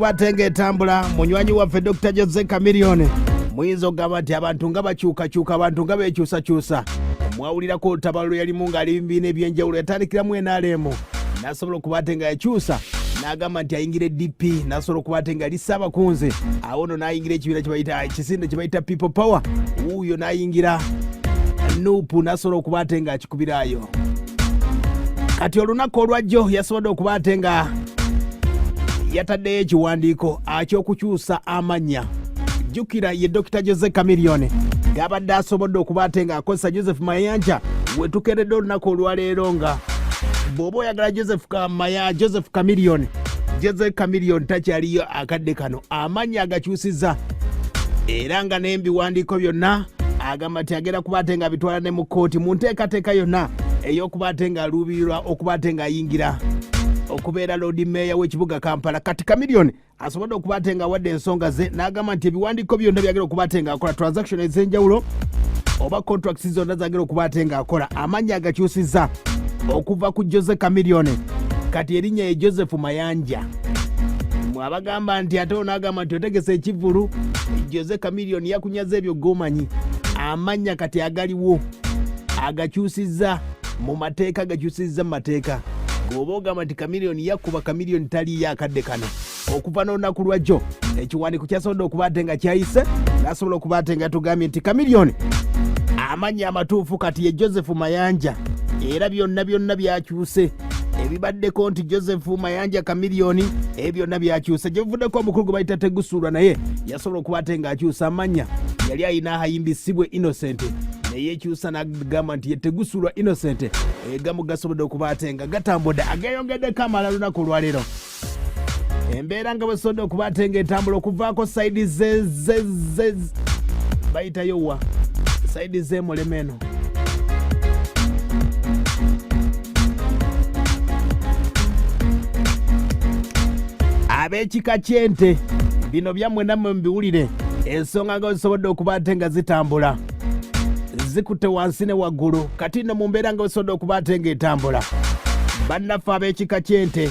Batenge tambula munywanyi waffe Dr. Jose Chameleon muyinza okugamba nti abantu nga bakyukakyuka abantu nga bekyusakyusa mwawulirako olutabalo yali mu ng'ali bimbiina ebyenjawulo yatandikiramu NRM n'asobola okuba ate nga yakyusa n'agamba nti ayingira DP n'asobola okuba ate nga ali ssaabakunze awo nno n'ayingira ekibiina ekisinde kye bayita People Power wuuyo n'ayingira Nuupu n'asobola okuba ate nga akikubiraayo kati olunaku olwajjo yasobodde okuba ate nga yataddeyo ekiwandiiko aky'okukyusa amannya jjukira ye Dr. Jose Chameleon gabadde asobodde okuba ate nga akozesa Joseph Mayanja wetukeredde olunaku olwaleero nga bw'oba oyagala Joseph Chameleon Jose Chameleon takyaliyo akadde kano amannya agakyusizza era nga n'ebiwandiiko byonna agamba nti agenda kuba ate nga bitwala ne mu kkooti mu nteekateeka yonna ey'okuba ate nga aluubirirwa okuba ate nga ayingira okubeera Lord Mayor w'ekibuga Kampala. Kati Chameleon asobodde okuba ate nga wadde ensonga ze n'agamba nti ebiwandiiko byonna byagenda okuba ate nga akola transaction ez'enjawulo oba contracts zonna zagenda okuba ate nga akola amannya agakyusizza okuva ku Jose Chameleon kati erinnya ye Joseph Mayanja mwabagamba nti ate onaagamba nti otegese ekivulu Jose Chameleon yakunyaza ebyo gomanyi amannya kati agaliwo agakyusizza mu mateeka agakyusizza mu mateeka oba ogamba nti Chameleon yakuba Chameleon taliyo akadde kano okuva n'olunaku lwajjo ekiwandiiko kyasobodde okuba ate nga kyayise n'asobola okuba ate nga tugambye nti Chameleon amannya amatuufu kati ye Joseph Mayanja era byonna byakyuse ebibaddeko nti Joseph Mayanja Chameleon byonna byakyuse gye buvuddeko omukulu gwe bayita Tegusulwa naye yasobola okuba ate nga akyusa amannya yali ayina ayimbisibwe Innocent neyekyusa n'agamba nti ye Tegusulwa Innocent egamu gasobodde okuba ate nga gatambudde ageyongeddeko amala lunaku olwaleero embeera nga bwesobodde okuba ate nga etambula okuvaako sayidi bayitayo wa sayidi z'emulema eno ab'ekika ky'ente bino byammwe nammwe mubiwulire ensonga nga zisobodde okuba ate nga zitambula zikutte wansi ne waggulu kati nno mu mbeera nga zisobodde okuba ate nga etambula bannaffe ab'ekika ky'ente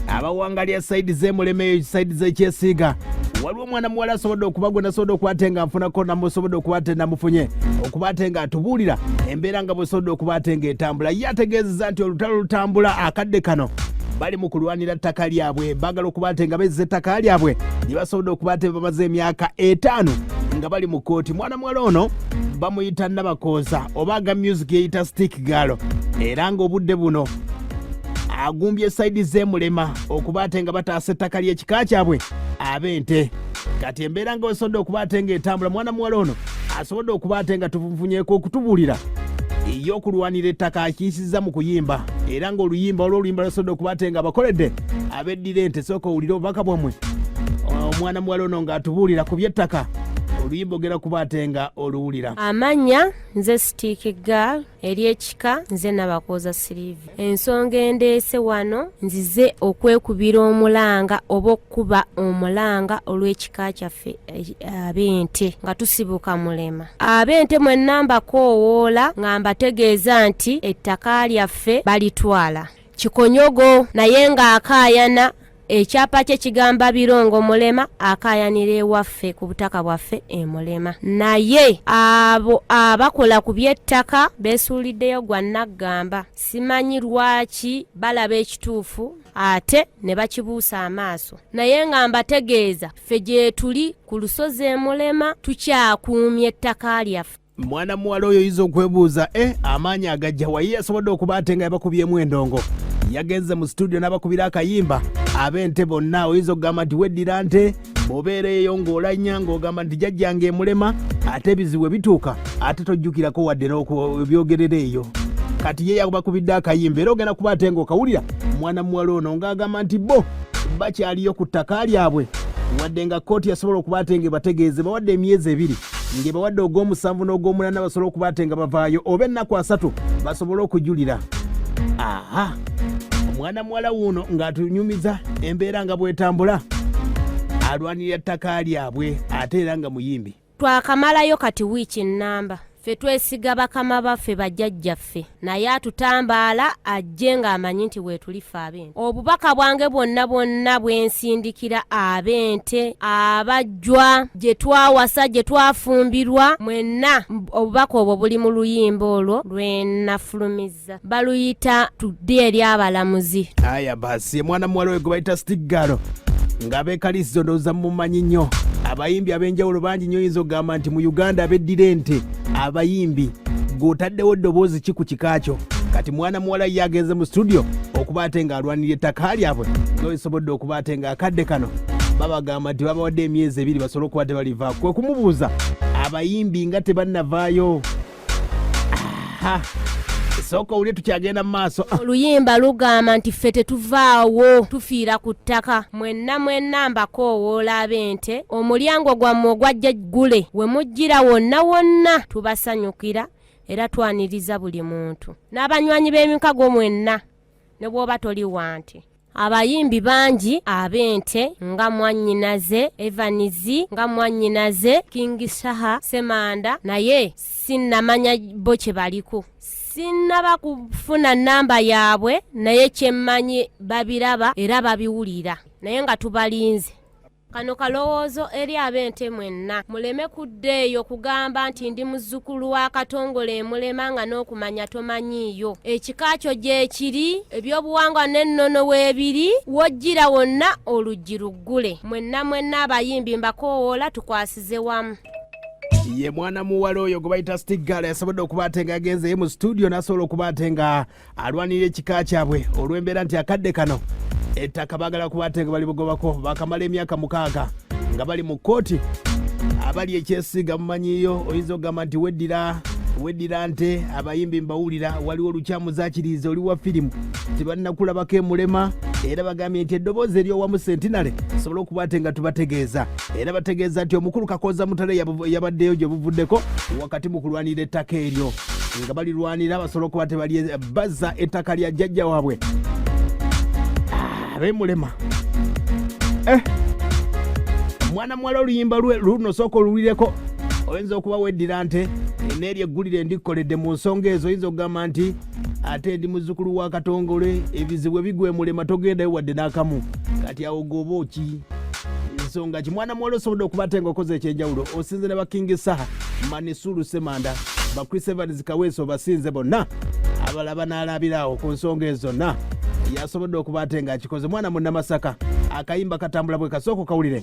abawangalya sayidi z'emulema eyo sayidi z'ekyesiiga waliwo omwana muwala asobodde okuba gwe nasobodde okuba ate nga nfunako namusobodde okuba ate namufunye okuba ate nga atubuulira embeera nga bwesobodde okuba ate nga etambula ye ategeezezza nti olutalo lutambula akadde kano bali mu kulwanira ttaka lyabwe baagala okuba ate nga bezza ettaka lyabwe lye basobodde okuba ate bamaze emyaka 5 nga bali mu kkooti mwana muwala ono bamuyita Nabakooza oba aga music yeyita stick girl era ng'obudde buno agumbye sayidi z'emulema okuba ate nga bataasa ettaka ly'ekika kyabwe ab'ente kati embeera nga wesobodde okuba ate nga etambula mwana muwala ono asobodde okuba ate nga tufunfunyeeko okutubuulira ey'okulwanira ettaka akiisizza mu kuyimba era ng'oluyimba olw'oluyimba lwasobodde okuba ate nga bakoledde abeddira ente sooka owulire obubaka bwammwe omwana muwala ono ng'atubuulira ku by'ettaka oluyimba ogera kuba ate nga oluwulira amannya nze stick girl ery'ekika nze Nabakooza Sylvia ensonga endeese wano nzize okwekubira omulanga oba okukuba omulanga olw'ekika kyaffe ab'ente nga tusibuka mulema ab'ente mwenna mbakoowoola nga mbategeeza nti ettaka lyaffe balitwala kikonyogo naye ng'akaayana ekyapa kye kigamba birongo mulema akaayanira ewaffe ku butaka bwaffe emulema naye abo abakola ku by'ettaka beesuuliddeyo gwa naggamba simanyi lwaki balaba ekituufu ate ne bakibuusa amaaso naye nga mbategeeza ffe gye tuli ku lusozi emulema tukyakuumya ettaka lyaffe mwana muwala oyo oyinza okwebuuza amaanyi agajja waye yasobodde okuba ate nga yabakubyemu endongo yagenze mu studio n'abakubira akayimba ab'ente bonna oyinza okugamba nti weddira nte bw'obeera eyo ng'olanya ng'ogamba nti jjajjange emulema ate ebizibu bituuka ate tojjukirako wadde n'ebyogerera eyo kati ye yakubakubidde akayimba era ogenda kuba ate ng'okawulira mwana muwala ono ng'agamba nti bo bakyaliyo ku ttaka lyabwe wadde nga kkooti yasobola okuba ate nga bategeeze bawadde emyezi 2 ng'ebawadde ogw'omusanvu n'ogw'omunaana basobola okuba ate nga bavaayo oba ennaku 3 basobole okujulira omwana muwala wuno ng'atunyumiza embeera nga bwetambula alwanirira ttaka lyabwe ate era nga muyimbi twakamalayo kati wiiki nnamba ffe twesiga bakama baffe bajjajjaffe naye atutambaala ajje ng'amanyi nti weetulifa ab'ente. Obubaka bwange bwonna bwensindikira ab'ente abajjwa gye twawasa gye twafumbirwa mwenna. Obubaka obwo buli mu luyimba olwo lwe nafulumizza baluyita tudde eri abalamuzi. Aya basi mwana muwala we gwe bayita Stiggalo ng'abeekalisizo ndowooza mumanyi nnyo. Abayimbi ab'enjawulo bangi nnyo oyinza okugamba nti mu Uganda abeddira ente abayimbi g'otaddewo ddoboozi ki ku kikaakyo. Kati mwana muwala ye agenze mu studio okuba ate ng'alwanira ettaka lyabwe ng'osobodde okuba ate ng'akadde kano babagamba nti babawadde emyezi 2 basobole okuba tebalivaako. Kwe kumubuuza abayimbi nga tebannavaayo. Sooka owulire tukyagenda mu maaso. Oluyimba lugamba nti ffe tetuvaawo tufiira ku ttaka. Mwenna mbakoowoola ab'ente omulyango gwammwe ogwajja gule we mujjira wonna tubasanyukira era twaniriza buli muntu n'abanywanyi b'emikago mwenna ne bw'oba toli wanti. Abayimbi bangi ab'ente nga mwannyinaze Evanizi nga mwannyinaze King Saha Semanda naye sinnamanya bo kye baliko. Sinnaba kufuna namba yaabwe naye kyemmanyi babiraba era babiwulira naye nga tubalinze. Kano kalowoozo eri ab'ente mwenna muleme kuddeeyo kugamba nti ndi muzzukulu wa Katongole mulema nga n'okumanya tomanyiiyo. Ekika kyo gye kiri ebyobuwangwa n'ennono weebiri wojjira wonna oluggi luggule. Mwenna abayimbi mbakoowoola tukwasize wamu. Ye mwana muwala oyo gwe bayita Stiggalo yasobodde okuba ate ng'agenzeyo mu studio n'asobola okuba ate nga alwanirira ekika kyabwe olw'embeera nti akadde kano ettaka baagala kuba ate nga bali bugobako bakamala emyaka 6 nga bali mu kkooti. Abali ekyesiiga mumanyiiyo oyinza okugamba nti weddira nte abayimbi mbawulira waliwo olukyamuzaakiriza oli wa firimu tebannakulabako emulema era bagambye nti eddoboozi ery'owamu Sentinale sobola okuba ate nga tubategeeza era bategeeza nti omukulu Kakooza Mutale yabaddeyo gye buvuddeko wakati mu kulwanira ettaka eryo nga balirwanira basobola okuba tebali bazza ettaka lya jjajja waabwe ab'emulema. Mwana muwala oluyimba luno sooka oluwulireko oyinza okuba weddira nte n'eri eggulire ndikoledde mu nsonga ezo oyinza okugamba nti ate ndi muzzukulu wa Katongole ebizibu ebigwe mulema togendayo wadde n'akamu. Kati awo goba oki ensonga ki mwana muwala osobodde okuba ate ng'okoze ekyenjawulo osinze ne ba King Saha Manisulu Semanda ba Chris Evans Kaweso basinze bonna abalaba n'alabirawo ku nsonga ezo zonna yasobodde okuba ate ng'akikoze. Mwana munnamasaka akayimba katambula bwe kasooka kawulire.